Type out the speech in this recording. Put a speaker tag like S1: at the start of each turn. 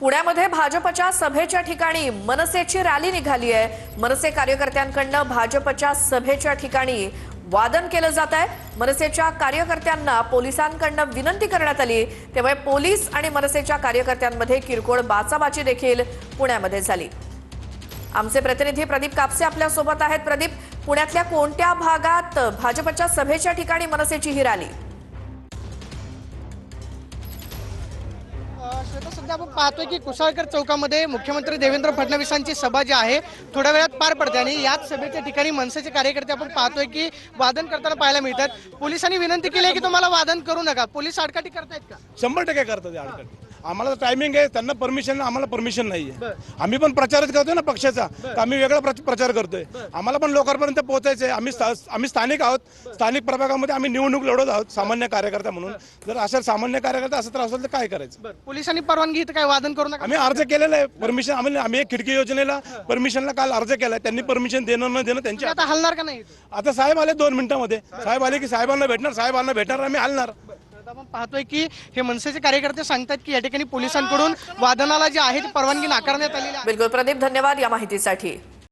S1: पुण्यामध्ये भाजपच्या सभेच्या ठिकाणी मनसेची रॅली निघाली आहे। मनसे कार्यकर्त्यांकडून भाजपच्या सभेच्या ठिकाणी वादन केलं जात आहे। मनसेच्या कार्यकर्त्यांना पोलिसांकडून विनंती करण्यात आली, त्यामुळे पोलीस आणि मनसेच्या कार्यकर्त्यांमध्ये किरकोळ बाचाबाची देखील पुण्यामध्ये झाली। आमचे प्रतिनिधी प्रदीप कापसे आपल्या सोबत आहेत। प्रदीप, पुण्यातल्या कोणत्या भागात भाजपच्या सभेच्या ठिकाणी मनसेची ही रॅली?
S2: श्वेता, सध्या आपण पाहतोय की कुशाळकर चौकामध्ये मुख्यमंत्री देवेंद्र फडणवीसांची सभा जी आहे थोड्या वेळात पार पडते आणि याच सभेच्या ठिकाणी मनसेचे कार्यकर्ते आपण पाहतोय की वादन करताना पाहायला मिळतात। पोलिसांनी विनंती केली आहे की तुम्हाला वादन करू नका, पोलीस आडकाठी करतायत का?
S3: 100% करतात आडकाठी। आम्हाला टायमिंग आहे, त्यांना परमिशन, आम्हाला परमिशन नाहीये। आम्ही पण प्रचारच करतोय ना पक्षाचा, आम्ही वेगळा प्रचार करतोय। आम्हाला पण लोकांपर्यंत पोहोचायचंय। आम्ही स्थानिक आहोत, स्थानिक प्रभागामध्ये आम्ही निवडणूक लढवत आहोत सामान्य कार्यकर्ता म्हणून। जर असं सामान्य कार्यकर्ता असं त्रास असेल तर काय करायचं?
S2: पोलिसांनी परवानगी इथं काय वादन करू नका?
S3: आम्ही अर्ज केलेला आहे परमिशन। आम्ही एक खिडकी योजनेला परमिशनला काल अर्ज केलाय, त्यांनी परमिशन देणं न देणं त्यांची।
S2: आता हलणार का नाही?
S3: आता साहेब आले 2 मिनिटांमध्ये, साहेब आले की साहेबांना भेटणार, आम्ही हलणार।
S2: आपण पाहतोय की हे मनसेचे कार्यकर्ते सांगतात की या ठिकाणी पोलिसांकडून वादनाला जी आहे ती परवानगी नाकारण्यात आलेली आहे।
S1: बिलकुल प्रदीप, धन्यवाद या माहितीसाठी।